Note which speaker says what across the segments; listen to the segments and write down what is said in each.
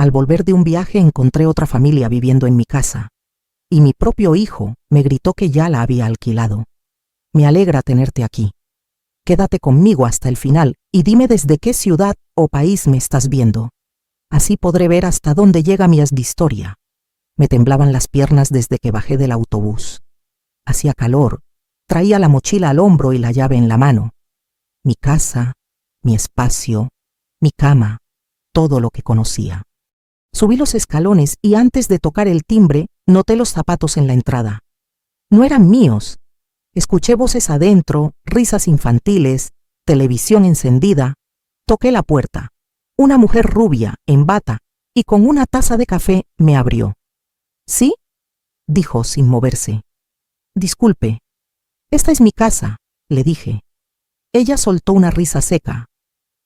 Speaker 1: Al volver de un viaje encontré otra familia viviendo en mi casa, y mi propio hijo me gritó que ya la había alquilado. Me alegra tenerte aquí. Quédate conmigo hasta el final y dime desde qué ciudad o país me estás viendo. Así podré ver hasta dónde llega mi historia. Me temblaban las piernas desde que bajé del autobús. Hacía calor, traía la mochila al hombro y la llave en la mano. Mi casa, mi espacio, mi cama, todo lo que conocía. Subí los escalones y antes de tocar el timbre, noté los zapatos en la entrada. No eran míos. Escuché voces adentro, risas infantiles, televisión encendida. Toqué la puerta. Una mujer rubia, en bata, y con una taza de café me abrió. ¿Sí? Dijo sin moverse. Disculpe. Esta es mi casa, le dije. Ella soltó una risa seca.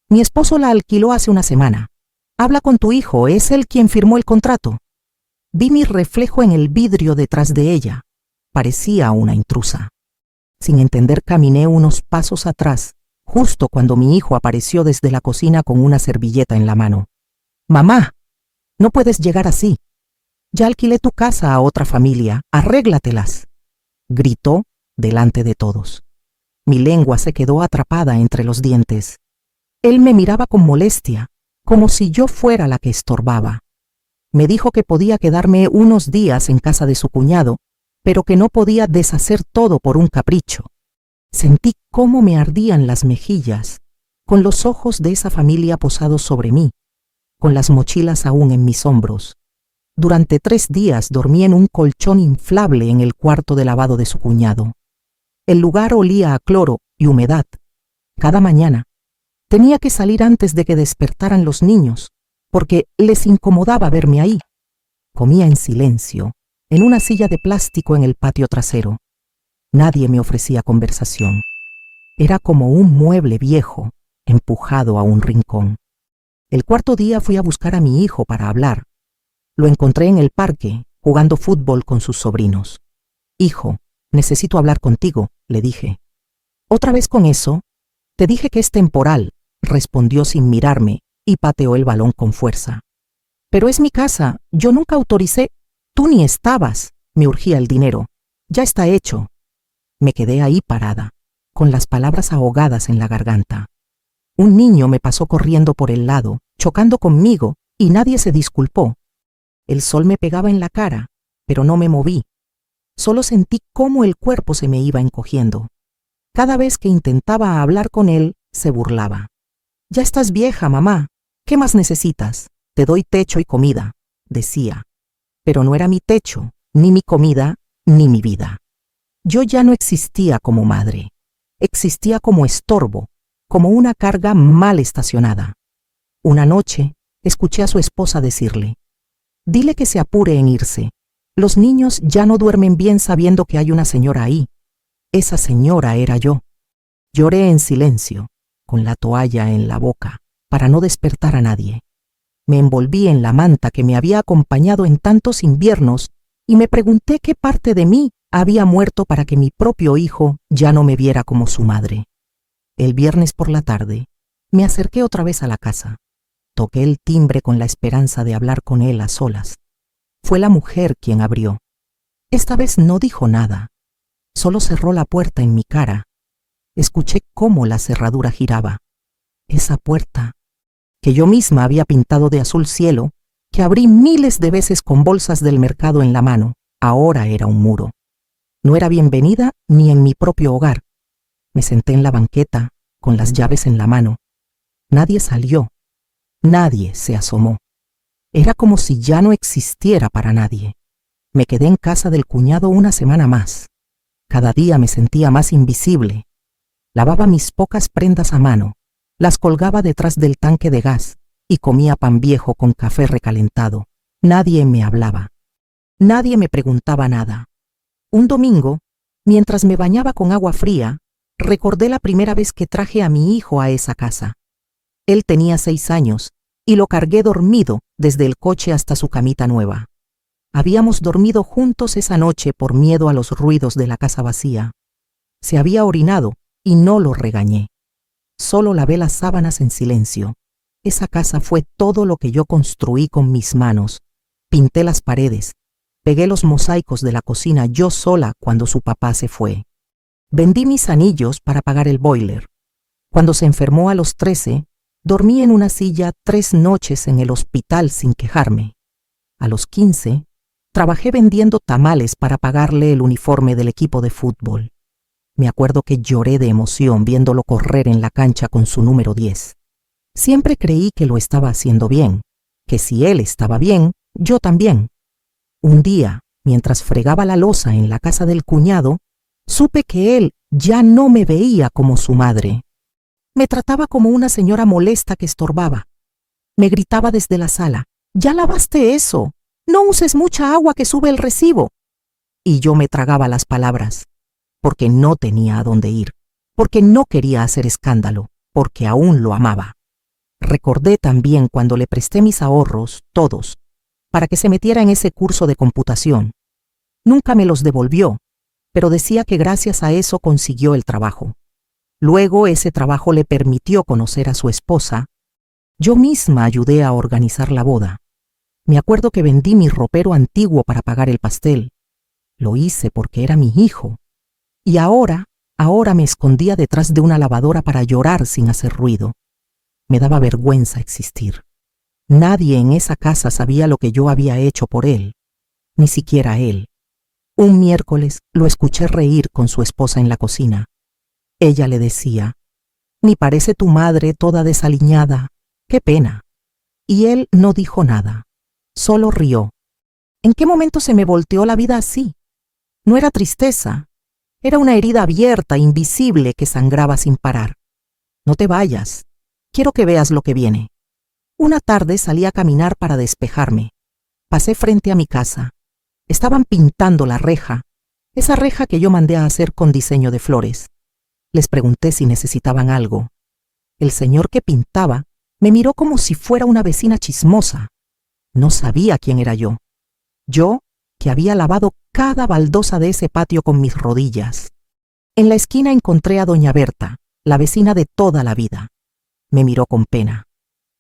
Speaker 1: Mi esposo la alquiló hace una semana. Habla con tu hijo, es él quien firmó el contrato. Vi mi reflejo en el vidrio detrás de ella. Parecía una intrusa. Sin entender caminé unos pasos atrás, justo cuando mi hijo apareció desde la cocina con una servilleta en la mano. Mamá, no puedes llegar así. Ya alquilé tu casa a otra familia, arréglatelas. Gritó delante de todos. Mi lengua se quedó atrapada entre los dientes. Él me miraba con molestia, como si yo fuera la que estorbaba. Me dijo que podía quedarme unos días en casa de su cuñado, pero que no podía deshacer todo por un capricho. Sentí cómo me ardían las mejillas, con los ojos de esa familia posados sobre mí, con las mochilas aún en mis hombros. Durante 3 días dormí en un colchón inflable en el cuarto de lavado de su cuñado. El lugar olía a cloro y humedad. Cada mañana tenía que salir antes de que despertaran los niños, porque les incomodaba verme ahí. Comía en silencio, en una silla de plástico en el patio trasero. Nadie me ofrecía conversación. Era como un mueble viejo, empujado a un rincón. El cuarto día fui a buscar a mi hijo para hablar. Lo encontré en el parque, jugando fútbol con sus sobrinos. Hijo, necesito hablar contigo, le dije. ¿Otra vez con eso? Te dije que es temporal, respondió sin mirarme y pateó el balón con fuerza. Pero es mi casa, yo nunca autoricé. Tú ni estabas, me urgía el dinero. Ya está hecho. Me quedé ahí parada, con las palabras ahogadas en la garganta. Un niño me pasó corriendo por el lado, chocando conmigo, y nadie se disculpó. El sol me pegaba en la cara, pero no me moví. Solo sentí cómo el cuerpo se me iba encogiendo. Cada vez que intentaba hablar con él, se burlaba. Ya estás vieja, mamá. ¿Qué más necesitas? Te doy techo y comida, decía. Pero no era mi techo, ni mi comida, ni mi vida. Yo ya no existía como madre. Existía como estorbo, como una carga mal estacionada. Una noche, escuché a su esposa decirle: dile que se apure en irse. Los niños ya no duermen bien sabiendo que hay una señora ahí. Esa señora era yo. Lloré en silencio, con la toalla en la boca, para no despertar a nadie. Me envolví en la manta que me había acompañado en tantos inviernos y me pregunté qué parte de mí había muerto para que mi propio hijo ya no me viera como su madre. El viernes por la tarde, me acerqué otra vez a la casa. Toqué el timbre con la esperanza de hablar con él a solas. Fue la mujer quien abrió. Esta vez no dijo nada. Solo cerró la puerta en mi cara. Escuché cómo la cerradura giraba. Esa puerta, que yo misma había pintado de azul cielo, que abrí miles de veces con bolsas del mercado en la mano, ahora era un muro. No era bienvenida ni en mi propio hogar. Me senté en la banqueta, con las llaves en la mano. Nadie salió. Nadie se asomó. Era como si ya no existiera para nadie. Me quedé en casa del cuñado una semana más. Cada día me sentía más invisible. Lavaba mis pocas prendas a mano, las colgaba detrás del tanque de gas y comía pan viejo con café recalentado. Nadie me hablaba. Nadie me preguntaba nada. Un domingo, mientras me bañaba con agua fría, recordé la primera vez que traje a mi hijo a esa casa. Él tenía 6 años y lo cargué dormido desde el coche hasta su camita nueva. Habíamos dormido juntos esa noche por miedo a los ruidos de la casa vacía. Se había orinado y no lo regañé. Solo lavé las sábanas en silencio. Esa casa fue todo lo que yo construí con mis manos. Pinté las paredes, pegué los mosaicos de la cocina yo sola cuando su papá se fue. Vendí mis anillos para pagar el boiler. Cuando se enfermó a los 13, dormí en una silla 3 noches en el hospital sin quejarme. A los 15, trabajé vendiendo tamales para pagarle el uniforme del equipo de fútbol. Me acuerdo que lloré de emoción viéndolo correr en la cancha con su número 10. Siempre creí que lo estaba haciendo bien, que si él estaba bien, yo también. Un día, mientras fregaba la loza en la casa del cuñado, supe que él ya no me veía como su madre. Me trataba como una señora molesta que estorbaba. Me gritaba desde la sala: «¡Ya lavaste eso! ¡No uses mucha agua que sube el recibo!». Y yo me tragaba las palabras, porque no tenía a dónde ir, porque no quería hacer escándalo, porque aún lo amaba. Recordé también cuando le presté mis ahorros, todos, para que se metiera en ese curso de computación. Nunca me los devolvió, pero decía que gracias a eso consiguió el trabajo. Luego ese trabajo le permitió conocer a su esposa. Yo misma ayudé a organizar la boda. Me acuerdo que vendí mi ropero antiguo para pagar el pastel. Lo hice porque era mi hijo. Y ahora me escondía detrás de una lavadora para llorar sin hacer ruido. Me daba vergüenza existir. Nadie en esa casa sabía lo que yo había hecho por él, ni siquiera él. Un miércoles lo escuché reír con su esposa en la cocina. Ella le decía: «Ni parece tu madre toda desaliñada. ¡Qué pena!». Y él no dijo nada, solo rió. ¿En qué momento se me volteó la vida así? No era tristeza, era una herida abierta, invisible, que sangraba sin parar. «No te vayas. Quiero que veas lo que viene». Una tarde salí a caminar para despejarme. Pasé frente a mi casa. Estaban pintando la reja, esa reja que yo mandé a hacer con diseño de flores. Les pregunté si necesitaban algo. El señor que pintaba me miró como si fuera una vecina chismosa. No sabía quién era yo. Yo, que había lavado cada baldosa de ese patio con mis rodillas. En la esquina encontré a doña Berta, la vecina de toda la vida. Me miró con pena.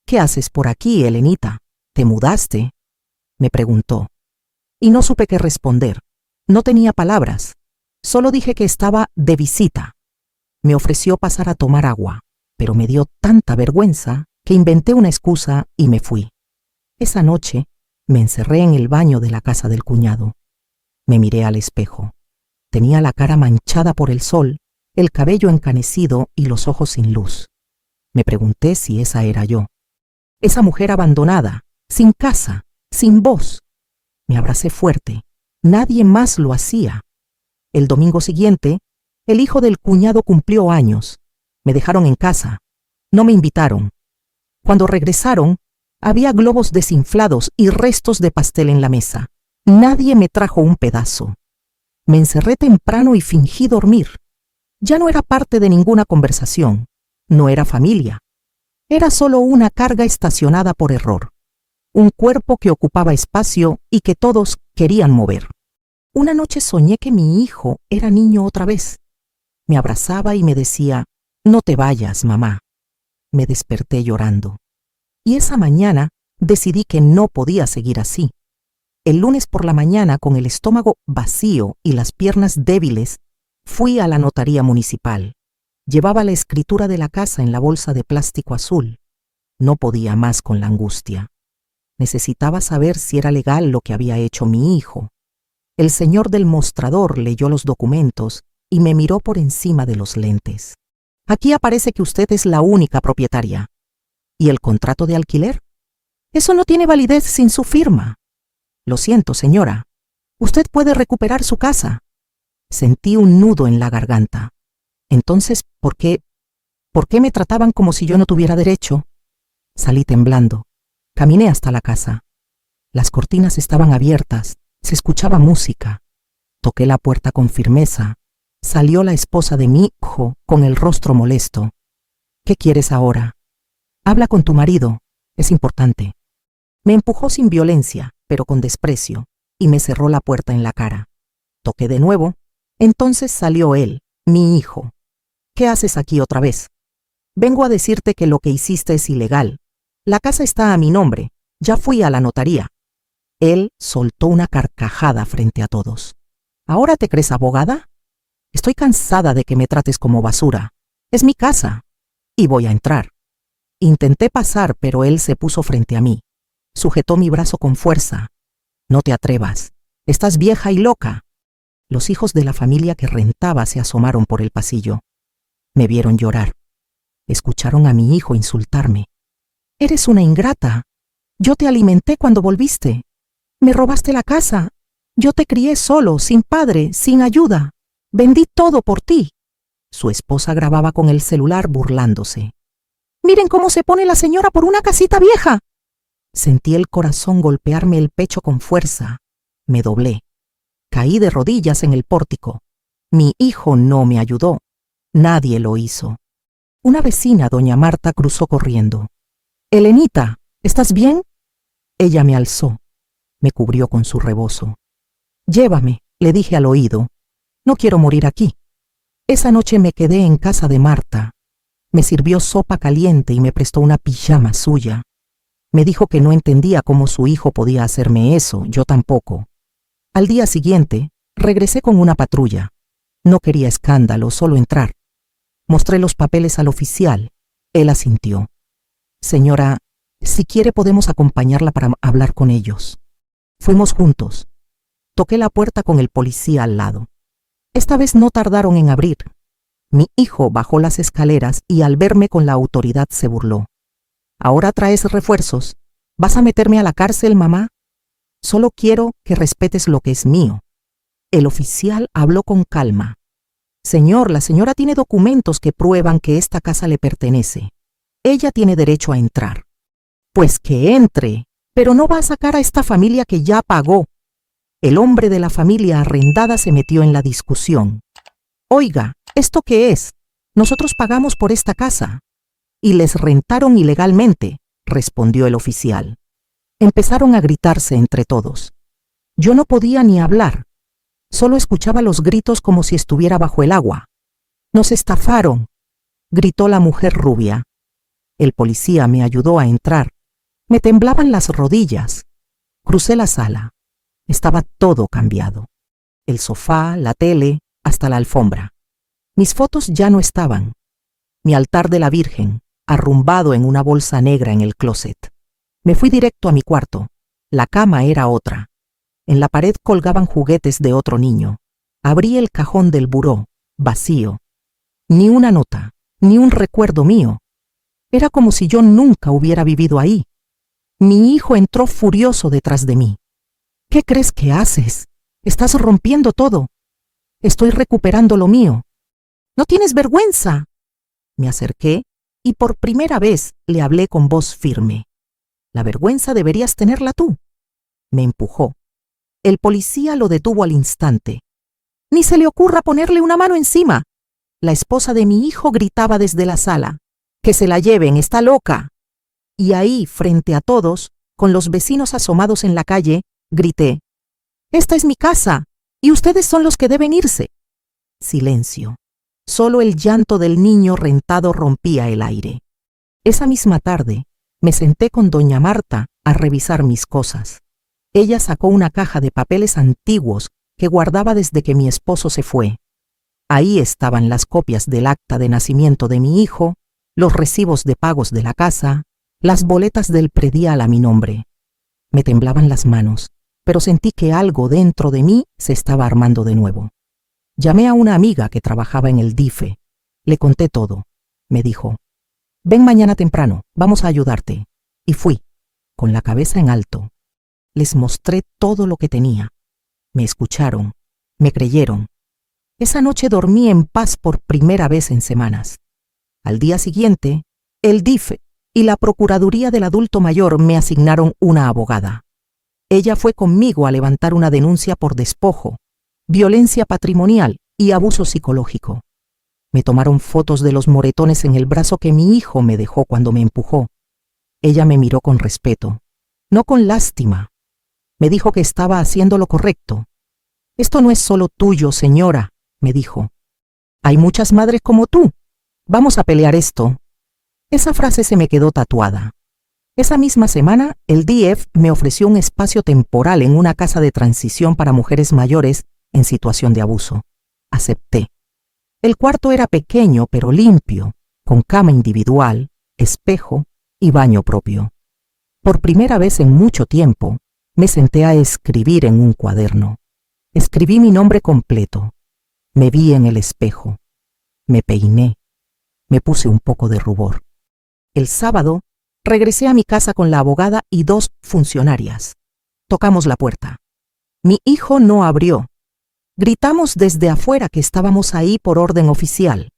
Speaker 1: «¿Qué haces por aquí, Helenita? ¿Te mudaste?», me preguntó. Y no supe qué responder. No tenía palabras. Solo dije que estaba de visita. Me ofreció pasar a tomar agua, pero me dio tanta vergüenza que inventé una excusa y me fui. Esa noche me encerré en el baño de la casa del cuñado. Me miré al espejo. Tenía la cara manchada por el sol, el cabello encanecido y los ojos sin luz. Me pregunté si esa era yo. Esa mujer abandonada, sin casa, sin voz. Me abracé fuerte. Nadie más lo hacía. El domingo siguiente, el hijo del cuñado cumplió años. Me dejaron en casa. No me invitaron. Cuando regresaron, había globos desinflados y restos de pastel en la mesa. Nadie me trajo un pedazo. Me encerré temprano y fingí dormir. Ya no era parte de ninguna conversación. No era familia. Era solo una carga estacionada por error. Un cuerpo que ocupaba espacio y que todos querían mover. Una noche soñé que mi hijo era niño otra vez. Me abrazaba y me decía: «No te vayas, mamá». Me desperté llorando. Y esa mañana decidí que no podía seguir así. El lunes por la mañana, con el estómago vacío y las piernas débiles, fui a la notaría municipal. Llevaba la escritura de la casa en la bolsa de plástico azul. No podía más con la angustia. Necesitaba saber si era legal lo que había hecho mi hijo. El señor del mostrador leyó los documentos y me miró por encima de los lentes. «Aquí aparece que usted es la única propietaria. ¿Y el contrato de alquiler? Eso no tiene validez sin su firma». «Lo siento, señora. Usted puede recuperar su casa». Sentí un nudo en la garganta. Entonces, ¿por qué me trataban como si yo no tuviera derecho? Salí temblando. Caminé hasta la casa. Las cortinas estaban abiertas, se escuchaba música. Toqué la puerta con firmeza. Salió la esposa de mi hijo con el rostro molesto. «¿Qué quieres ahora? Habla con tu marido, es importante». Me empujó sin violencia, pero con desprecio, y me cerró la puerta en la cara. Toqué de nuevo. Entonces salió él, mi hijo. «¿Qué haces aquí otra vez?» «Vengo a decirte que lo que hiciste es ilegal. La casa está a mi nombre. Ya fui a la notaría. Él soltó una carcajada frente a todos. ¿Ahora te crees abogada? Estoy cansada de que me trates como basura. Es mi casa. Y voy a entrar. Intenté pasar, pero él se puso frente a mí. Sujetó mi brazo con fuerza. No te atrevas. Estás vieja y loca. Los hijos de la familia que rentaba se asomaron por el pasillo. Me vieron llorar. Escucharon a mi hijo insultarme. Eres una ingrata. Yo te alimenté cuando volviste. Me robaste la casa. Yo te crié solo, sin padre, sin ayuda. Vendí todo por ti. Su esposa grababa con el celular burlándose. Miren cómo se pone la señora por una casita vieja. Sentí el corazón golpearme el pecho con fuerza. Me doblé. Caí de rodillas en el pórtico. Mi hijo no me ayudó. Nadie lo hizo. Una vecina, doña Marta, cruzó corriendo. «Elenita, ¿estás bien?» Ella me alzó. Me cubrió con su rebozo. «Llévame», le dije al oído. «No quiero morir aquí». Esa noche me quedé en casa de Marta. Me sirvió sopa caliente y me prestó una pijama suya. Me dijo que no entendía cómo su hijo podía hacerme eso, yo tampoco. Al día siguiente, regresé con una patrulla. No quería escándalo, solo entrar. Mostré los papeles al oficial. Él asintió. «Señora, si quiere podemos acompañarla para hablar con ellos». Fuimos juntos. Toqué la puerta con el policía al lado. Esta vez no tardaron en abrir. Mi hijo bajó las escaleras y al verme con la autoridad se burló. «¿Ahora traes refuerzos? ¿Vas a meterme a la cárcel, mamá? Solo quiero que respetes lo que es mío». El oficial habló con calma. «Señor, la señora tiene documentos que prueban que esta casa le pertenece. Ella tiene derecho a entrar». «Pues que entre, pero no va a sacar a esta familia que ya pagó». El hombre de la familia arrendada se metió en la discusión. «Oiga, ¿esto qué es? Nosotros pagamos por esta casa». «Y les rentaron ilegalmente», respondió el oficial. Empezaron a gritarse entre todos. Yo no podía ni hablar. Solo escuchaba los gritos como si estuviera bajo el agua. «Nos estafaron», gritó la mujer rubia. El policía me ayudó a entrar. Me temblaban las rodillas. Crucé la sala. Estaba todo cambiado. El sofá, la tele, hasta la alfombra. Mis fotos ya no estaban. Mi altar de la Virgen, arrumbado en una bolsa negra en el closet. Me fui directo a mi cuarto. La cama era otra. En la pared colgaban juguetes de otro niño. Abrí el cajón del buró, vacío. Ni una nota, ni un recuerdo mío. Era como si yo nunca hubiera vivido ahí. Mi hijo entró furioso detrás de mí. «¿Qué crees que haces? Estás rompiendo todo. Estoy recuperando lo mío. ¿No tienes vergüenza?» Me acerqué y por primera vez le hablé con voz firme. «La vergüenza deberías tenerla tú». Me empujó. El policía lo detuvo al instante. «Ni se le ocurra ponerle una mano encima». La esposa de mi hijo gritaba desde la sala. «Que se la lleven, está loca». Y ahí, frente a todos, con los vecinos asomados en la calle, grité: «Esta es mi casa, y ustedes son los que deben irse». Silencio. Solo el llanto del niño rentado rompía el aire. Esa misma tarde, me senté con doña Marta a revisar mis cosas. Ella sacó una caja de papeles antiguos que guardaba desde que mi esposo se fue. Ahí estaban las copias del acta de nacimiento de mi hijo, los recibos de pagos de la casa, las boletas del predial a mi nombre. Me temblaban las manos, pero sentí que algo dentro de mí se estaba armando de nuevo. Llamé a una amiga que trabajaba en el DIFE. Le conté todo. Me dijo: «Ven mañana temprano, vamos a ayudarte». Y fui, con la cabeza en alto. Les mostré todo lo que tenía. Me escucharon, me creyeron. Esa noche dormí en paz por primera vez en semanas. Al día siguiente, el DIFE y la Procuraduría del Adulto Mayor me asignaron una abogada. Ella fue conmigo a levantar una denuncia por despojo, violencia patrimonial y abuso psicológico. Me tomaron fotos de los moretones en el brazo que mi hijo me dejó cuando me empujó. Ella me miró con respeto, no con lástima. Me dijo que estaba haciendo lo correcto. «Esto no es solo tuyo, señora», me dijo. «Hay muchas madres como tú. Vamos a pelear esto». Esa frase se me quedó tatuada. Esa misma semana, el DF me ofreció un espacio temporal en una casa de transición para mujeres mayores en situación de abuso. Acepté. El cuarto era pequeño pero limpio, con cama individual, espejo y baño propio. Por primera vez en mucho tiempo, me senté a escribir en un cuaderno. Escribí mi nombre completo. Me vi en el espejo. Me peiné. Me puse un poco de rubor. El sábado, regresé a mi casa con la abogada y 2 funcionarias. Tocamos la puerta. Mi hijo no abrió. Gritamos desde afuera que estábamos ahí por orden oficial.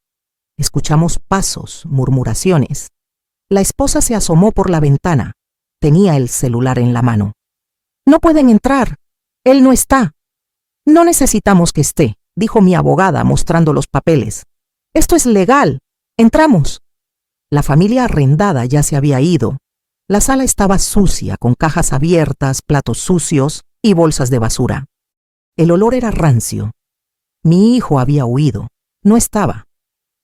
Speaker 1: Escuchamos pasos, murmuraciones. La esposa se asomó por la ventana. Tenía el celular en la mano. «No pueden entrar. Él no está». «No necesitamos que esté», dijo mi abogada mostrando los papeles. «Esto es legal. Entramos». La familia arrendada ya se había ido. La sala estaba sucia, con cajas abiertas, platos sucios y bolsas de basura. El olor era rancio. Mi hijo había huido. No estaba.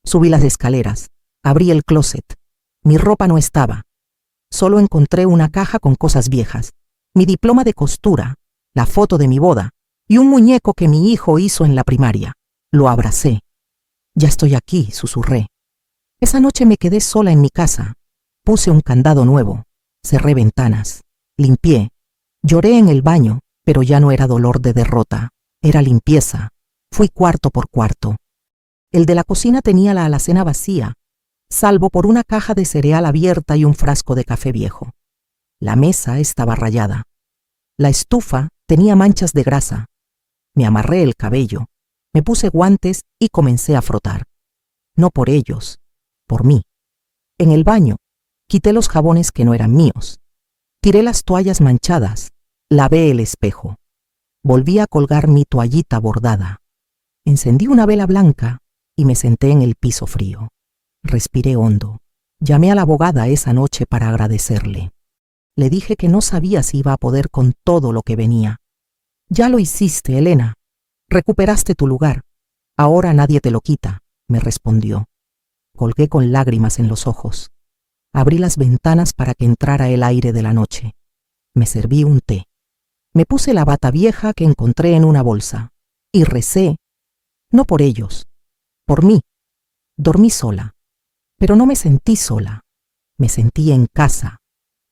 Speaker 1: Subí las escaleras. Abrí el closet. Mi ropa no estaba. Solo encontré una caja con cosas viejas, mi diploma de costura, la foto de mi boda y un muñeco que mi hijo hizo en la primaria. Lo abracé. «Ya estoy aquí», susurré. Esa noche me quedé sola en mi casa. Puse un candado nuevo, cerré ventanas, limpié. Lloré en el baño, pero ya no era dolor de derrota, era limpieza. Fui cuarto por cuarto. El de la cocina tenía la alacena vacía, salvo por una caja de cereal abierta y un frasco de café viejo. La mesa estaba rayada. La estufa tenía manchas de grasa. Me amarré el cabello, me puse guantes y comencé a frotar. No por ellos, por mí. En el baño, quité los jabones que no eran míos. Tiré las toallas manchadas, lavé el espejo. Volví a colgar mi toallita bordada. Encendí una vela blanca y me senté en el piso frío. Respiré hondo. Llamé a la abogada esa noche para agradecerle. Le dije que no sabía si iba a poder con todo lo que venía. «Ya lo hiciste, Elena. Recuperaste tu lugar. Ahora nadie te lo quita», me respondió. Colgué con lágrimas en los ojos. Abrí las ventanas para que entrara el aire de la noche. Me serví un té. Me puse la bata vieja que encontré en una bolsa y recé, no por ellos, por mí. Dormí sola, pero no me sentí sola. Me sentí en casa.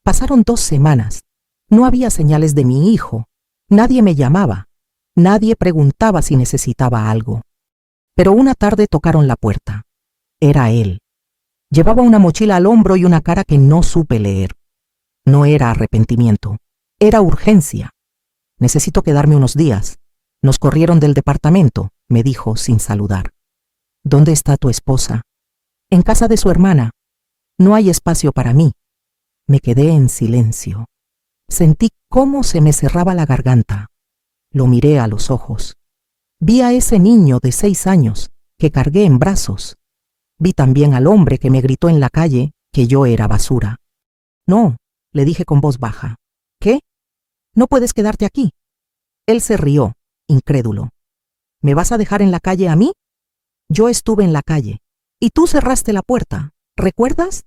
Speaker 1: Pasaron 2 semanas. No había señales de mi hijo. Nadie me llamaba. Nadie preguntaba si necesitaba algo. Pero una tarde tocaron la puerta. Era él. Llevaba una mochila al hombro y una cara que no supe leer. No era arrepentimiento. Era urgencia. «Necesito quedarme unos días. Nos corrieron del departamento», me dijo sin saludar. «¿Dónde está tu esposa?» «En casa de su hermana. No hay espacio para mí». Me quedé en silencio. Sentí cómo se me cerraba la garganta. Lo miré a los ojos. Vi a ese niño de 6 años que cargué en brazos. Vi también al hombre que me gritó en la calle que yo era basura. «No», le dije con voz baja. «¿Qué? ¿No puedes quedarte aquí?» Él se rió, incrédulo. «¿Me vas a dejar en la calle a mí? Yo estuve en la calle, y tú cerraste la puerta, ¿recuerdas?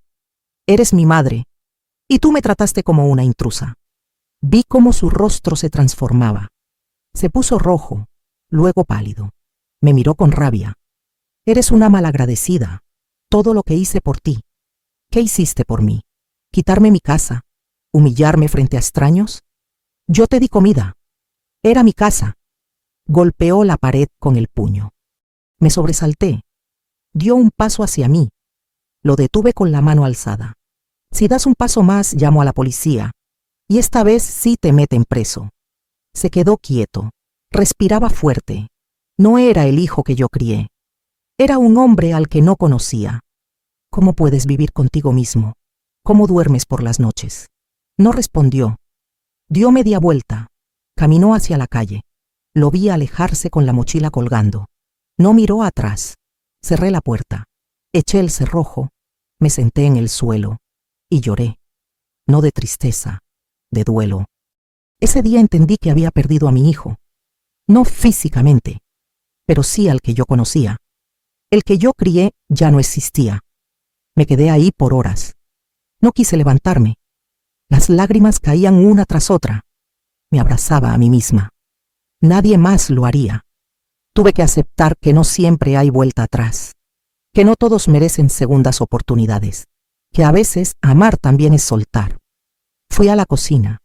Speaker 1: Eres mi madre, y tú me trataste como una intrusa». Vi cómo su rostro se transformaba. Se puso rojo, luego pálido. Me miró con rabia. «Eres una malagradecida. Todo lo que hice por ti. ¿Qué hiciste por mí? ¿Quitarme mi casa? ¿Humillarme frente a extraños? Yo te di comida. Era mi casa». Golpeó la pared con el puño. Me sobresalté. Dio un paso hacia mí. Lo detuve con la mano alzada. «Si das un paso más, llamo a la policía. Y esta vez sí te meten preso». Se quedó quieto. Respiraba fuerte. No era el hijo que yo crié. Era un hombre al que no conocía. «¿Cómo puedes vivir contigo mismo? ¿Cómo duermes por las noches?» No respondió. Dio media vuelta. Caminó hacia la calle. Lo vi alejarse con la mochila colgando. No miró atrás. Cerré la puerta. Eché el cerrojo. Me senté en el suelo. Y lloré. No de tristeza, de duelo. Ese día entendí que había perdido a mi hijo. No físicamente, pero sí al que yo conocía. El que yo crié ya no existía. Me quedé ahí por horas. No quise levantarme. Las lágrimas caían una tras otra. Me abrazaba a mí misma. Nadie más lo haría. Tuve que aceptar que no siempre hay vuelta atrás, que no todos merecen segundas oportunidades, que a veces amar también es soltar. Fui a la cocina,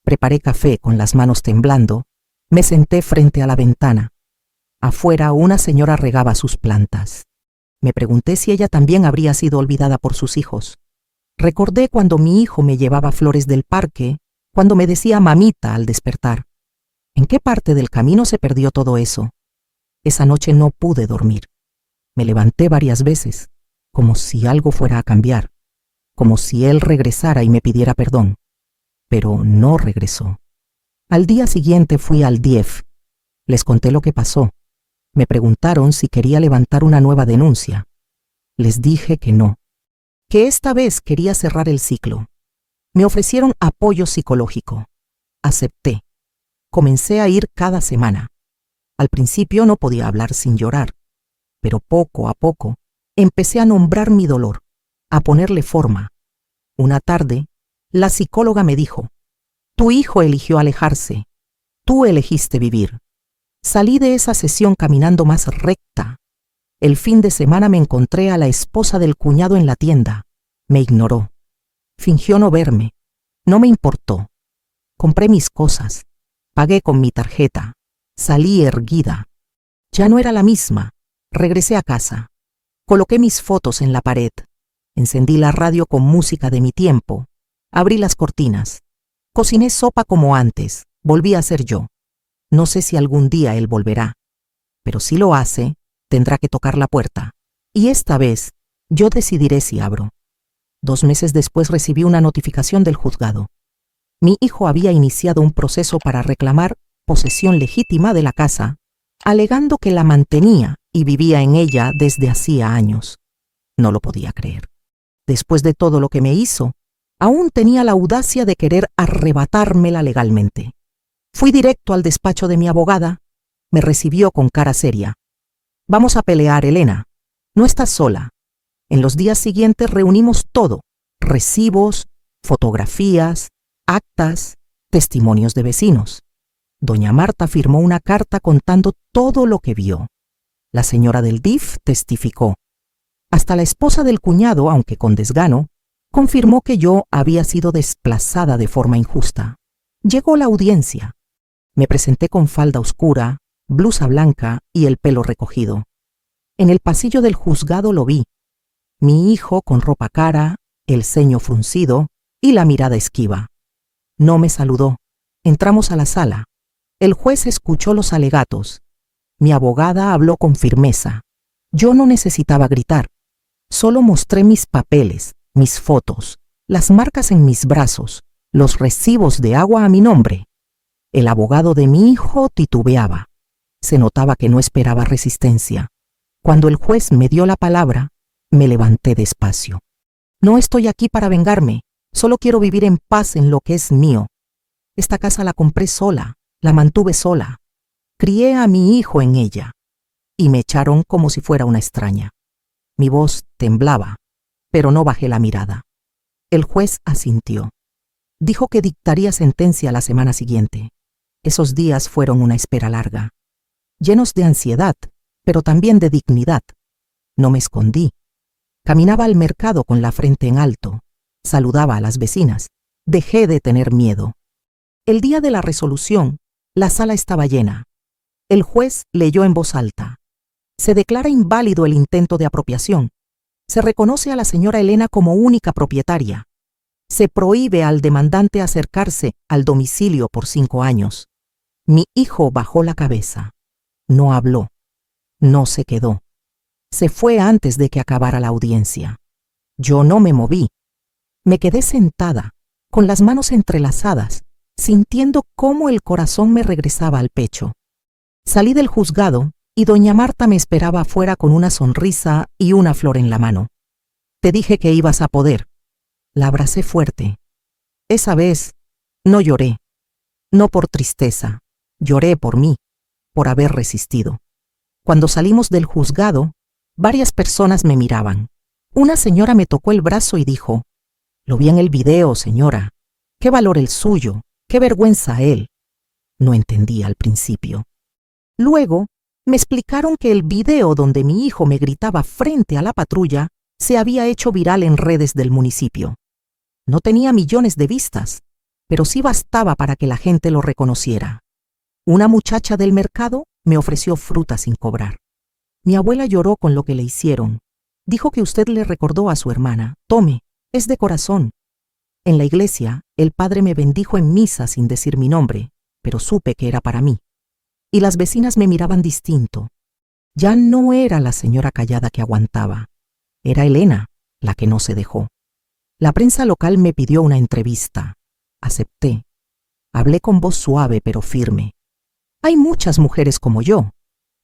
Speaker 1: preparé café con las manos temblando, me senté frente a la ventana. Afuera una señora regaba sus plantas. Me pregunté si ella también habría sido olvidada por sus hijos. Recordé cuando mi hijo me llevaba flores del parque, cuando me decía mamita al despertar. ¿En qué parte del camino se perdió todo eso? Esa noche no pude dormir. Me levanté varias veces, como si algo fuera a cambiar, como si él regresara y me pidiera perdón. Pero no regresó. Al día siguiente fui al DIEF. Les conté lo que pasó. Me preguntaron si quería levantar una nueva denuncia. Les dije que no, que esta vez quería cerrar el ciclo. Me ofrecieron apoyo psicológico. Acepté. Comencé a ir cada semana. Al principio no podía hablar sin llorar, pero poco a poco empecé a nombrar mi dolor, a ponerle forma. Una tarde, la psicóloga me dijo: tu hijo eligió alejarse, tú elegiste vivir. Salí de esa sesión caminando más recta. El fin de semana me encontré a la esposa del cuñado en la tienda. Me ignoró. Fingió no verme. No me importó. Compré mis cosas. Pagué con mi tarjeta. Salí erguida. Ya no era la misma. Regresé a casa. Coloqué mis fotos en la pared. Encendí la radio con música de mi tiempo. Abrí las cortinas. Cociné sopa como antes. Volví a ser yo. No sé si algún día él volverá, pero si lo hace, tendrá que tocar la puerta. Y esta vez, yo decidiré si abro. 2 meses después recibí una notificación del juzgado. Mi hijo había iniciado un proceso para reclamar posesión legítima de la casa, alegando que la mantenía y vivía en ella desde hacía años. No lo podía creer. Después de todo lo que me hizo, aún tenía la audacia de querer arrebatármela legalmente. Fui directo al despacho de mi abogada. Me recibió con cara seria. Vamos a pelear, Elena. No estás sola. En los días siguientes reunimos todo: recibos, fotografías, actas, testimonios de vecinos. Doña Marta firmó una carta contando todo lo que vio. La señora del DIF testificó. Hasta la esposa del cuñado, aunque con desgano, confirmó que yo había sido desplazada de forma injusta. Llegó la audiencia. Me presenté con falda oscura, blusa blanca y el pelo recogido. En el pasillo del juzgado lo vi. Mi hijo con ropa cara, el ceño fruncido y la mirada esquiva. No me saludó. Entramos a la sala. El juez escuchó los alegatos. Mi abogada habló con firmeza. Yo no necesitaba gritar. Solo mostré mis papeles, mis fotos, las marcas en mis brazos, los recibos de agua a mi nombre. El abogado de mi hijo titubeaba. Se notaba que no esperaba resistencia. Cuando el juez me dio la palabra, me levanté despacio. No estoy aquí para vengarme, solo quiero vivir en paz en lo que es mío. Esta casa la compré sola, la mantuve sola. Crié a mi hijo en ella. Y me echaron como si fuera una extraña. Mi voz temblaba, pero no bajé la mirada. El juez asintió. Dijo que dictaría sentencia la semana siguiente. Esos días fueron una espera larga, llenos de ansiedad, pero también de dignidad. No me escondí. Caminaba al mercado con la frente en alto. Saludaba a las vecinas. Dejé de tener miedo. El día de la resolución, la sala estaba llena. El juez leyó en voz alta. Se declara inválido el intento de apropiación. Se reconoce a la señora Elena como única propietaria. Se prohíbe al demandante acercarse al domicilio por 5 años. Mi hijo bajó la cabeza. No habló. No se quedó. Se fue antes de que acabara la audiencia. Yo no me moví. Me quedé sentada, con las manos entrelazadas, sintiendo cómo el corazón me regresaba al pecho. Salí del juzgado y doña Marta me esperaba afuera con una sonrisa y una flor en la mano. Te dije que ibas a poder. La abracé fuerte. Esa vez no lloré, no por tristeza, lloré por mí, por haber resistido. Cuando salimos del juzgado, varias personas me miraban. Una señora me tocó el brazo y dijo: «Lo vi en el video, señora. ¿Qué valor el suyo? ¿Qué vergüenza él? No entendía al principio. Luego, me explicaron que el video donde mi hijo me gritaba frente a la patrulla se había hecho viral en redes del municipio. No tenía millones de vistas, pero sí bastaba para que la gente lo reconociera. Una muchacha del mercado me ofreció fruta sin cobrar. Mi abuela lloró con lo que le hicieron. Dijo que usted le recordó a su hermana. Tome, es de corazón. En la iglesia, el padre me bendijo en misa sin decir mi nombre, pero supe que era para mí. Y las vecinas me miraban distinto. Ya no era la señora callada que aguantaba. Era Elena, la que no se dejó. La prensa local me pidió una entrevista. Acepté. Hablé con voz suave pero firme. Hay muchas mujeres como yo,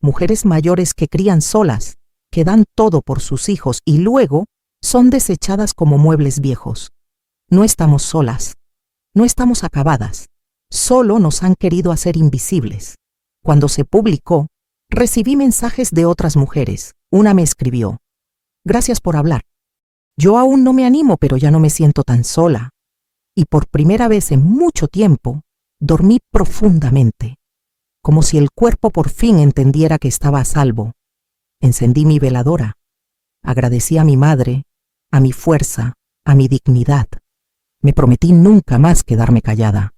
Speaker 1: mujeres mayores que crían solas, que dan todo por sus hijos y luego son desechadas como muebles viejos. No estamos solas, no estamos acabadas, solo nos han querido hacer invisibles. Cuando se publicó, recibí mensajes de otras mujeres. Una me escribió: gracias por hablar. Yo aún no me animo, pero ya no me siento tan sola. Y por primera vez en mucho tiempo, dormí profundamente, como si el cuerpo por fin entendiera que estaba a salvo. Encendí mi veladora. Agradecí a mi madre, a mi fuerza, a mi dignidad. Me prometí nunca más quedarme callada,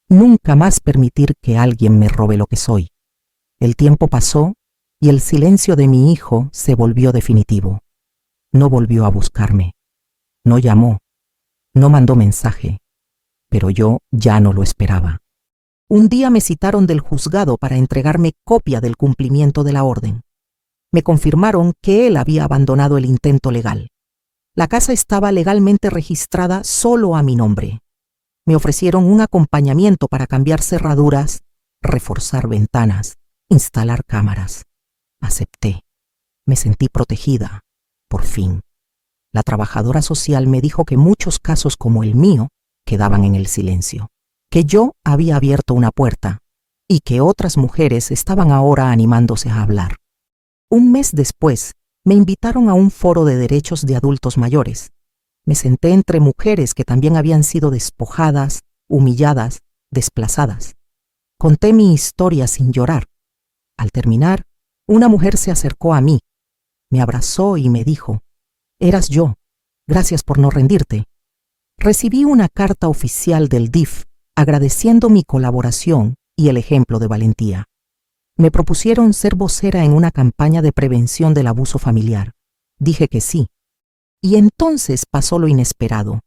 Speaker 1: nunca más permitir que alguien me robe lo que soy. El tiempo pasó y el silencio de mi hijo se volvió definitivo. No volvió a buscarme, no llamó, no mandó mensaje, pero yo ya no lo esperaba. Un día me citaron del juzgado para entregarme copia del cumplimiento de la orden. Me confirmaron que él había abandonado el intento legal. La casa estaba legalmente registrada solo a mi nombre. Me ofrecieron un acompañamiento para cambiar cerraduras, reforzar ventanas, instalar cámaras. Acepté. Me sentí protegida, por fin. La trabajadora social me dijo que muchos casos como el mío quedaban en el silencio, que yo había abierto una puerta y que otras mujeres estaban ahora animándose a hablar. Un mes después, me invitaron a un foro de derechos de adultos mayores. Me senté entre mujeres que también habían sido despojadas, humilladas, desplazadas. Conté mi historia sin llorar. Al terminar, una mujer se acercó a mí, me abrazó y me dijo: eras yo, gracias por no rendirte. Recibí una carta oficial del DIF agradeciendo mi colaboración y el ejemplo de valentía. Me propusieron ser vocera en una campaña de prevención del abuso familiar. Dije que sí. Y entonces pasó lo inesperado.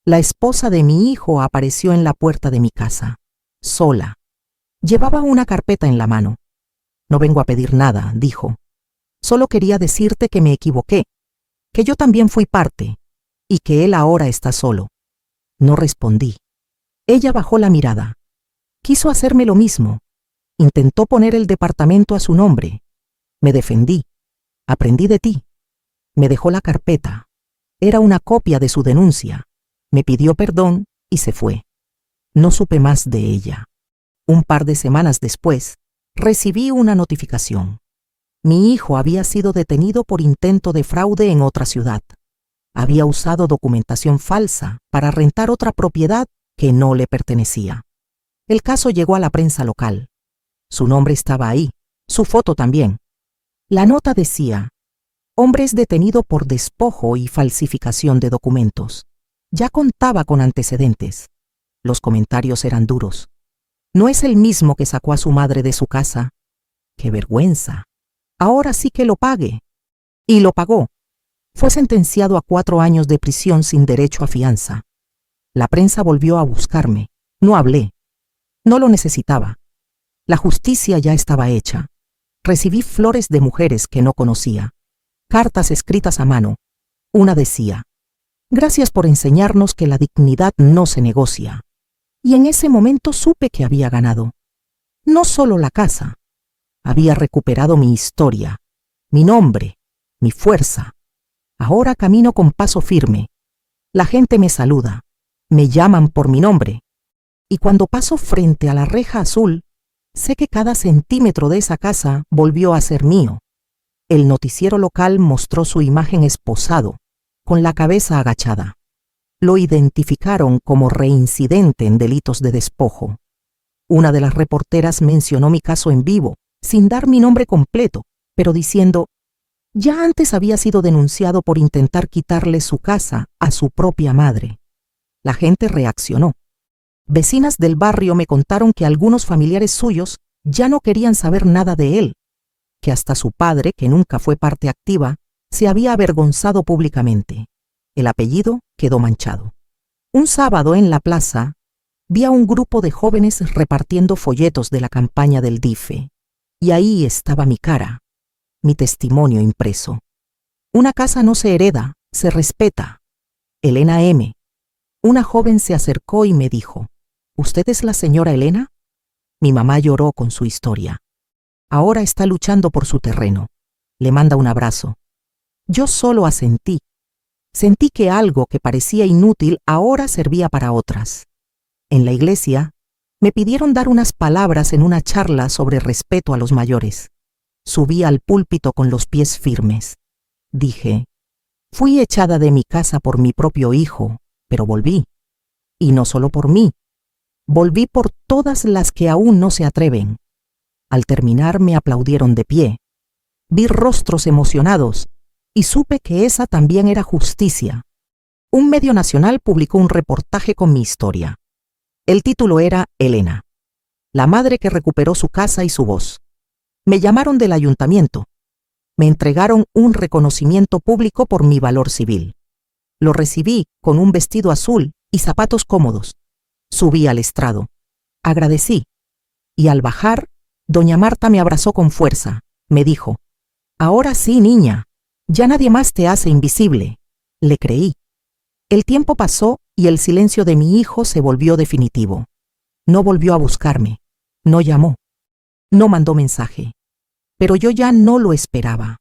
Speaker 1: La esposa de mi hijo apareció en la puerta de mi casa, sola. Llevaba una carpeta en la mano. No vengo a pedir nada, dijo. Solo quería decirte que me equivoqué, que yo también fui parte y que él ahora está solo. No respondí. Ella bajó la mirada. Quiso hacerme lo mismo. Intentó poner el departamento a su nombre. Me defendí. Aprendí de ti. Me dejó la carpeta. Era una copia de su denuncia. Me pidió perdón y se fue. No supe más de ella. Un par de semanas después, recibí una notificación. Mi hijo había sido detenido por intento de fraude en otra ciudad. Había usado documentación falsa para rentar otra propiedad que no le pertenecía. El caso llegó a la prensa local. Su nombre estaba ahí, su foto también. La nota decía: hombre es detenido por despojo y falsificación de documentos. Ya contaba con antecedentes. Los comentarios eran duros. No es el mismo que sacó a su madre de su casa. ¡Qué vergüenza! Ahora sí que lo pague. Y lo pagó. Fue sentenciado a 4 años de prisión sin derecho a fianza. La prensa volvió a buscarme. No hablé. No lo necesitaba. La justicia ya estaba hecha. Recibí flores de mujeres que no conocía. Cartas escritas a mano. Una decía: gracias por enseñarnos que la dignidad no se negocia. Y en ese momento supe que había ganado. No solo la casa. Había recuperado mi historia, mi nombre, mi fuerza. Ahora camino con paso firme. La gente me saluda, me llaman por mi nombre. Y cuando paso frente a la reja azul, sé que cada centímetro de esa casa volvió a ser mío. El noticiero local mostró su imagen esposado, con la cabeza agachada. lo identificaron como reincidente en delitos de despojo. Una de las reporteras mencionó mi caso en vivo, sin dar mi nombre completo, pero diciendo: ya antes había sido denunciado por intentar quitarle su casa a su propia madre. La gente reaccionó. Vecinas del barrio me contaron que algunos familiares suyos ya no querían saber nada de él, que hasta su padre, que nunca fue parte activa, se había avergonzado públicamente. El apellido quedó manchado. Un sábado en la plaza vi a un grupo de jóvenes repartiendo folletos de la campaña del DIFE, y ahí estaba mi cara, mi testimonio impreso. Una casa no se hereda, se respeta. Elena M. Una joven se acercó y me dijo: ¿usted es la señora Elena? Mi mamá lloró con su historia. Ahora está luchando por su terreno. Le manda un abrazo. Yo solo asentí. Sentí que algo que parecía inútil ahora servía para otras. En la iglesia, me pidieron dar unas palabras en una charla sobre respeto a los mayores. Subí al púlpito con los pies firmes. Dije: fui echada de mi casa por mi propio hijo, pero volví. Y no solo por mí. Volví por todas las que aún no se atreven. Al terminar me aplaudieron de pie. Vi rostros emocionados y supe que esa también era justicia. Un medio nacional publicó un reportaje con mi historia. El título era Elena, la madre que recuperó su casa y su voz. Me llamaron del ayuntamiento. Me entregaron un reconocimiento público por mi valor civil. Lo recibí con un vestido azul y zapatos cómodos. Subí al estrado. Agradecí. Y al bajar, doña Marta me abrazó con fuerza. Me dijo: ahora sí, niña, ya nadie más te hace invisible. Le creí. El tiempo pasó y el silencio de mi hijo se volvió definitivo. No volvió a buscarme. No llamó. No mandó mensaje. Pero yo ya no lo esperaba.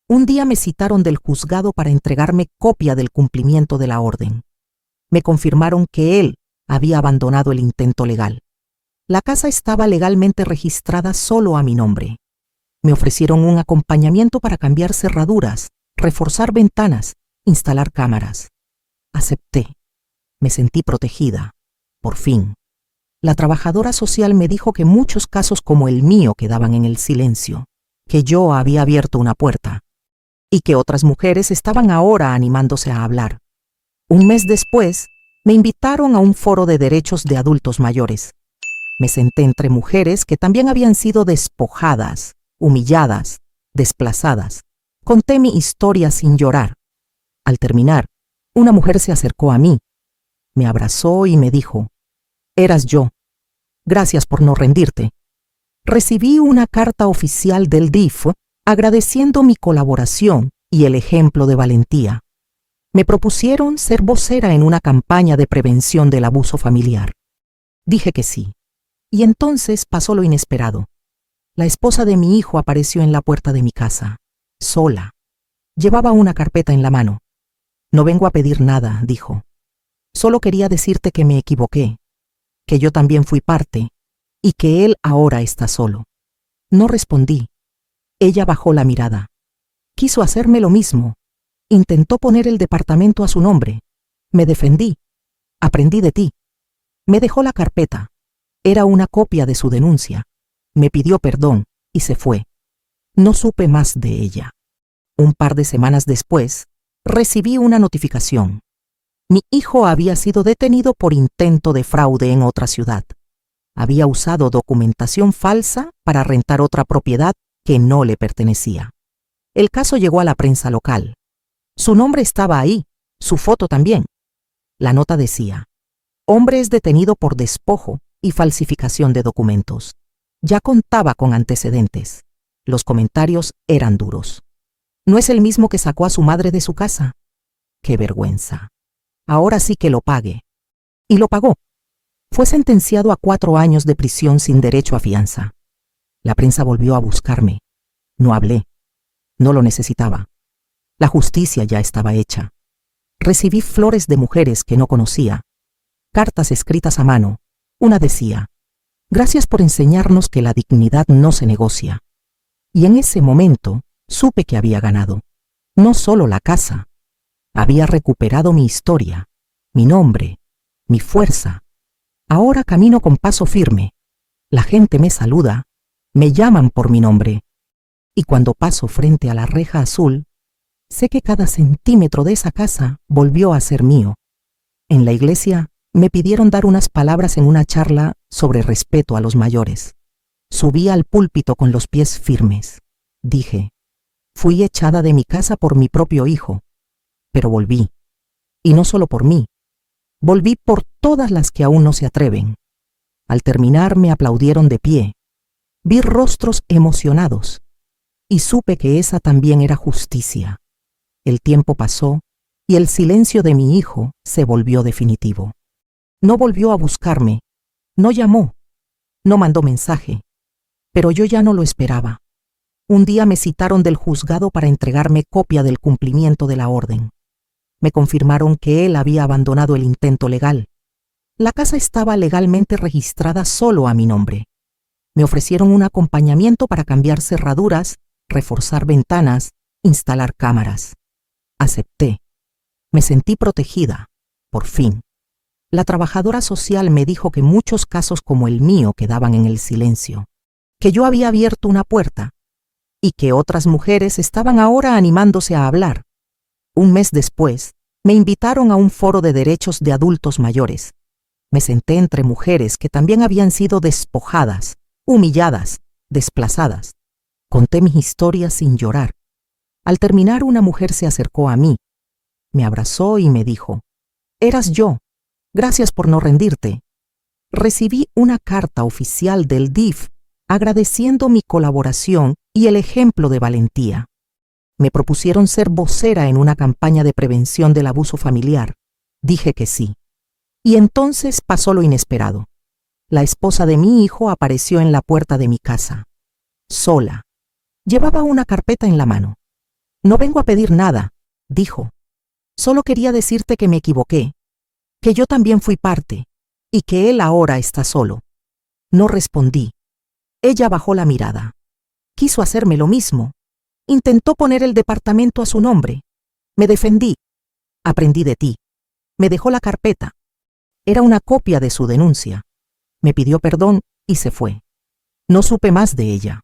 Speaker 1: Un día me citaron del juzgado para entregarme copia del cumplimiento de la orden. Me confirmaron que él había abandonado el intento legal. La casa estaba legalmente registrada solo a mi nombre. Me ofrecieron un acompañamiento para cambiar cerraduras, reforzar ventanas, instalar cámaras. Acepté. Me sentí protegida. Por fin. La trabajadora social me dijo que muchos casos como el mío quedaban en el silencio, que yo había abierto una puerta y que otras mujeres estaban ahora animándose a hablar. Un mes después, me invitaron a un foro de derechos de adultos mayores. Me senté entre mujeres que también habían sido despojadas, humilladas, desplazadas. Conté mi historia sin llorar. Al terminar, una mujer se acercó a mí, me abrazó y me dijo: eras yo. Gracias por no rendirte. Recibí una carta oficial del DIF agradeciendo mi colaboración y el ejemplo de valentía. Me propusieron ser vocera en una campaña de prevención del abuso familiar. Dije que sí. Y entonces pasó lo inesperado. La esposa de mi hijo apareció en la puerta de mi casa, sola. Llevaba una carpeta en la mano. No vengo a pedir nada, dijo. Solo quería decirte que me equivoqué, que yo también fui parte y que él ahora está solo. No respondí. Ella bajó la mirada. Quiso hacerme lo mismo. Intentó poner el departamento a su nombre. Me defendí. Aprendí de ti. Me dejó la carpeta. Era una copia de su denuncia. Me pidió perdón y se fue. No supe más de ella. Un par de semanas después, recibí una notificación. Mi hijo había sido detenido por intento de fraude en otra ciudad. Había usado documentación falsa para rentar otra propiedad que no le pertenecía. El caso llegó a la prensa local. Su nombre estaba ahí, su foto también. La nota decía: hombre es detenido por despojo y falsificación de documentos. Ya contaba con antecedentes. Los comentarios eran duros. ¿No es el mismo que sacó a su madre de su casa? ¡Qué vergüenza! Ahora sí que lo pague. Y lo pagó. Fue sentenciado a 4 años de prisión sin derecho a fianza. La prensa volvió a buscarme. No hablé. No lo necesitaba. La justicia ya estaba hecha. Recibí flores de mujeres que no conocía. Cartas escritas a mano. Una decía: gracias por enseñarnos que la dignidad no se negocia. Y en ese momento supe que había ganado. No solo la casa. Había recuperado mi historia, mi nombre, mi fuerza. Ahora camino con paso firme. La gente me saluda, me llaman por mi nombre. Y cuando paso frente a la reja azul, sé que cada centímetro de esa casa volvió a ser mío. En la iglesia me pidieron dar unas palabras en una charla sobre respeto a los mayores. Subí al púlpito con los pies firmes. Dije, fui echada de mi casa por mi propio hijo, pero volví. Y no solo por mí, volví por todas las que aún no se atreven. Al terminar me aplaudieron de pie. Vi rostros emocionados y supe que esa también era justicia. El tiempo pasó y el silencio de mi hijo se volvió definitivo. No volvió a buscarme, no llamó, no mandó mensaje, pero yo ya no lo esperaba. Un día me citaron del juzgado para entregarme copia del cumplimiento de la orden. Me confirmaron que él había abandonado el intento legal. La casa estaba legalmente registrada solo a mi nombre. Me ofrecieron un acompañamiento para cambiar cerraduras, reforzar ventanas, instalar cámaras. Acepté. Me sentí protegida, por fin. La trabajadora social me dijo que muchos casos como el mío quedaban en el silencio, que yo había abierto una puerta y que otras mujeres estaban ahora animándose a hablar. Un mes después, me invitaron a un foro de derechos de adultos mayores. Me senté entre mujeres que también habían sido despojadas, humilladas, desplazadas. Conté mis historias sin llorar. Al terminar, una mujer se acercó a mí, me abrazó y me dijo, «Eras yo. Gracias por no rendirte». Recibí una carta oficial del DIF agradeciendo mi colaboración y el ejemplo de valentía. Me propusieron ser vocera en una campaña de prevención del abuso familiar. Dije que sí. Y entonces pasó lo inesperado. La esposa de mi hijo apareció en la puerta de mi casa, sola. Llevaba una carpeta en la mano. «No vengo a pedir nada», dijo. «Solo quería decirte que me equivoqué, que yo también fui parte y que él ahora está solo». No respondí. Ella bajó la mirada. Quiso hacerme lo mismo. Intentó poner el departamento a su nombre. Me defendí. «Aprendí de ti». Me dejó la carpeta. Era una copia de su denuncia. Me pidió perdón y se fue. No supe más de ella.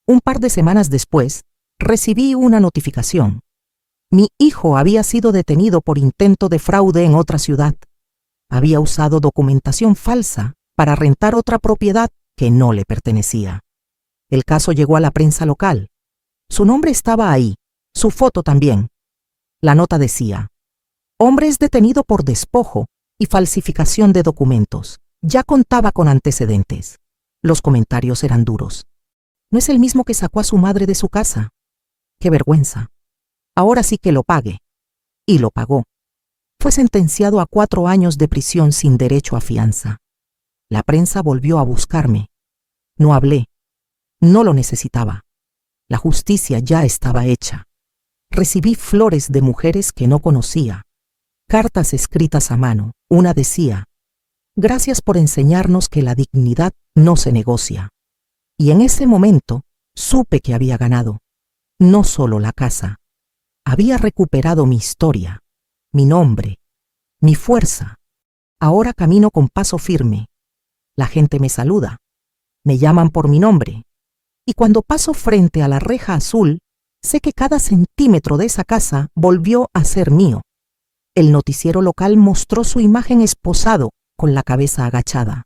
Speaker 1: Un par de semanas después, recibí una notificación. Mi hijo había sido detenido por intento de fraude en otra ciudad. Había usado documentación falsa para rentar otra propiedad que no le pertenecía. El caso llegó a la prensa local. Su nombre estaba ahí, su foto también. La nota decía, «Hombre es detenido por despojo y falsificación de documentos. Ya contaba con antecedentes». Los comentarios eran duros. «No es el mismo que sacó a su madre de su casa. ¡Qué vergüenza! Ahora sí que lo pague». Y lo pagó. Fue sentenciado a 4 años de prisión sin derecho a fianza. La prensa volvió a buscarme. No hablé. No lo necesitaba. La justicia ya estaba hecha. Recibí flores de mujeres que no conocía. Cartas escritas a mano. Una decía, «Gracias por enseñarnos que la dignidad no se negocia». Y en ese momento supe que había ganado. No solo la casa. Había recuperado mi historia, mi nombre, mi fuerza. Ahora camino con paso firme. La gente me saluda. Me llaman por mi nombre. Y cuando paso frente a la reja azul, sé que cada centímetro de esa casa volvió a ser mío. El noticiero local mostró su imagen esposado con la cabeza agachada.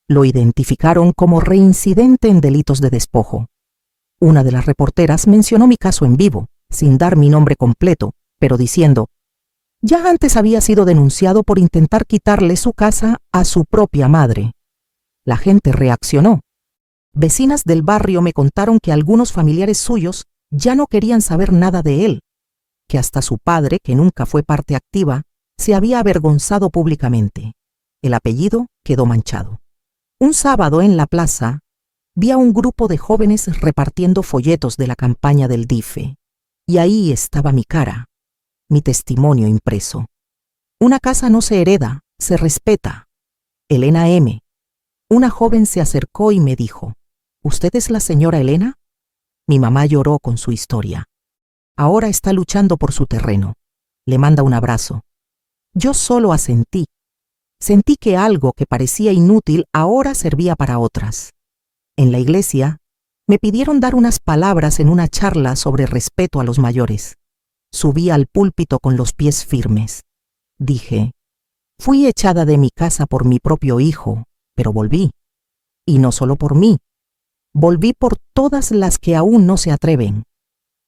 Speaker 1: Lo identificaron como reincidente en delitos de despojo. Una de las reporteras mencionó mi caso en vivo, sin dar mi nombre completo, pero diciendo, «Ya antes había sido denunciado por intentar quitarle su casa a su propia madre». La gente reaccionó. Vecinas del barrio me contaron que algunos familiares suyos ya no querían saber nada de él, que hasta su padre, que nunca fue parte activa, se había avergonzado públicamente. El apellido quedó manchado. Un sábado en la plaza, vi a un grupo de jóvenes repartiendo folletos de la campaña del DIF, y ahí estaba mi cara, mi testimonio impreso. Una casa no se hereda, se respeta. Elena M. Una joven se acercó y me dijo, «¿Usted es la señora Elena?». Mi mamá lloró con su historia. Ahora está luchando por su terreno. Le manda un abrazo. Yo solo asentí. Sentí que algo que parecía inútil ahora servía para otras. En la iglesia, me pidieron dar unas palabras en una charla sobre respeto a los mayores. Subí al púlpito con los pies firmes. Dije, fui echada de mi casa por mi propio hijo, pero volví. Y no solo por mí. Volví por todas las que aún no se atreven.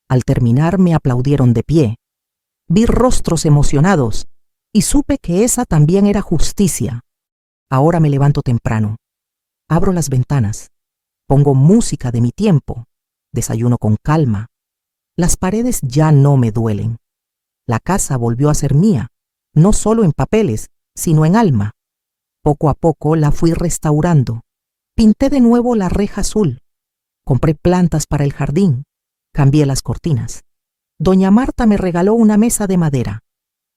Speaker 1: Al terminar me aplaudieron de pie. Vi rostros emocionados y supe que esa también era justicia. Ahora me levanto temprano. Abro las ventanas. Pongo música de mi tiempo. Desayuno con calma. Las paredes ya no me duelen. La casa volvió a ser mía, no solo en papeles, sino en alma. Poco a poco la fui restaurando. Pinté de nuevo la reja azul. Compré plantas para el jardín. Cambié las cortinas. Doña Marta me regaló una mesa de madera.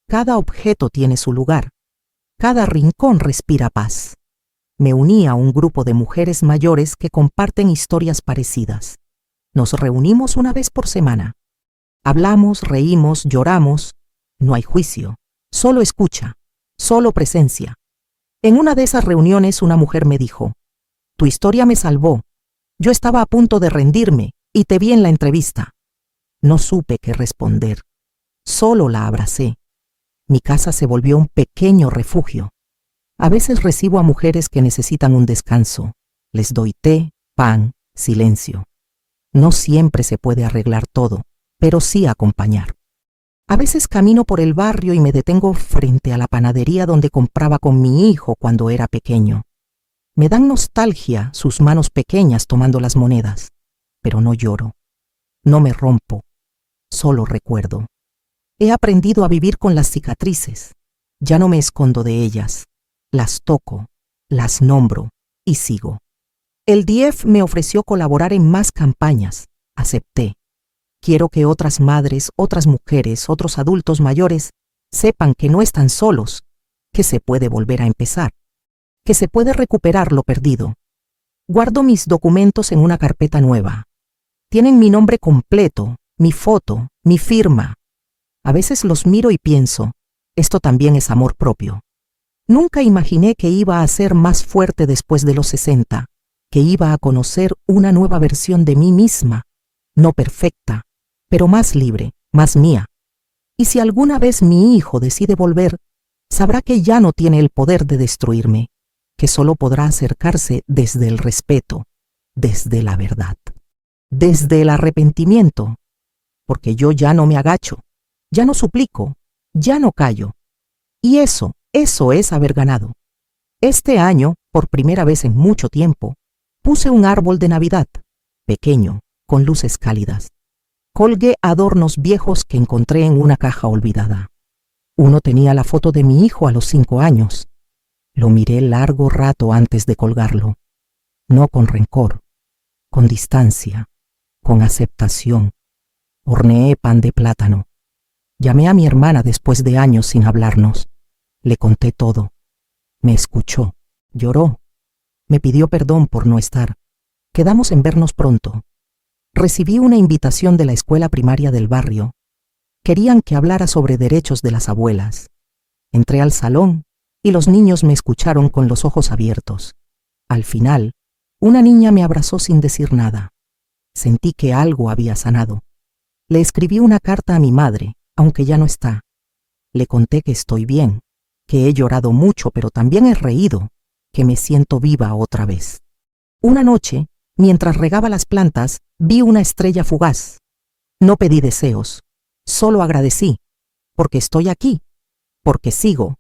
Speaker 1: Cada objeto tiene su lugar. Cada rincón respira paz. Me uní a un grupo de mujeres mayores que comparten historias parecidas. Nos reunimos una vez por semana. Hablamos, reímos, lloramos. No hay juicio, solo escucha, solo presencia. En una de esas reuniones una mujer me dijo, tu historia me salvó. Yo estaba a punto de rendirme y te vi en la entrevista. No supe qué responder. Solo la abracé. Mi casa se volvió un pequeño refugio. A veces recibo a mujeres que necesitan un descanso. Les doy té, pan, silencio. No siempre se puede arreglar todo, pero sí acompañar. A veces camino por el barrio y me detengo frente a la panadería donde compraba con mi hijo cuando era pequeño. Me dan nostalgia sus manos pequeñas tomando las monedas, pero no lloro. No me rompo, solo recuerdo. He aprendido a vivir con las cicatrices. Ya no me escondo de ellas. Las toco, las nombro y sigo. El DIEF me ofreció colaborar en más campañas. Acepté. Quiero que otras madres, otras mujeres, otros adultos mayores sepan que no están solos, que se puede volver a empezar, que se puede recuperar lo perdido. Guardo mis documentos en una carpeta nueva. Tienen mi nombre completo, mi foto, mi firma. A veces los miro y pienso, esto también es amor propio. Nunca imaginé que iba a ser más fuerte después de los 60, que iba a conocer una nueva versión de mí misma, no perfecta, pero más libre, más mía. Y si alguna vez mi hijo decide volver, sabrá que ya no tiene el poder de destruirme, que solo podrá acercarse desde el respeto, desde la verdad, desde el arrepentimiento, porque yo ya no me agacho, ya no suplico, ya no callo. Y eso es haber ganado. Este año, por primera vez en mucho tiempo, puse un árbol de Navidad, pequeño, con luces cálidas. Colgué adornos viejos que encontré en una caja olvidada. Uno tenía la foto de mi hijo a los 5 años. Lo miré largo rato antes de colgarlo. No con rencor, con distancia, con aceptación. Horneé pan de plátano. Llamé a mi hermana después de años sin hablarnos. Le conté todo. Me escuchó, lloró. Me pidió perdón por no estar. Quedamos en vernos pronto. Recibí una invitación de la escuela primaria del barrio. Querían que hablara sobre derechos de las abuelas. Entré al salón y los niños me escucharon con los ojos abiertos. Al final, una niña me abrazó sin decir nada. Sentí que algo había sanado. Le escribí una carta a mi madre, aunque ya no está. Le conté que estoy bien, que he llorado mucho, pero también he reído, que me siento viva otra vez. Una noche, mientras regaba las plantas, vi una estrella fugaz. No pedí deseos, solo agradecí, porque estoy aquí, porque sigo,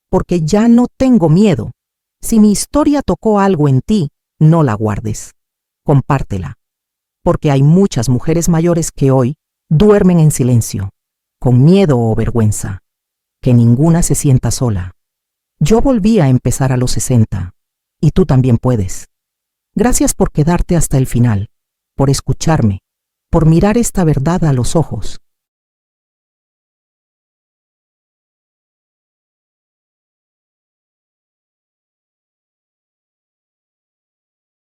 Speaker 1: porque ya no tengo miedo. Si mi historia tocó algo en ti, no la guardes, compártela, porque hay muchas mujeres mayores que hoy duermen en silencio, con miedo o vergüenza, que ninguna se sienta sola. Yo volví a empezar a los 60, y tú también puedes. Gracias por quedarte hasta el final, por escucharme, por mirar esta verdad a los ojos.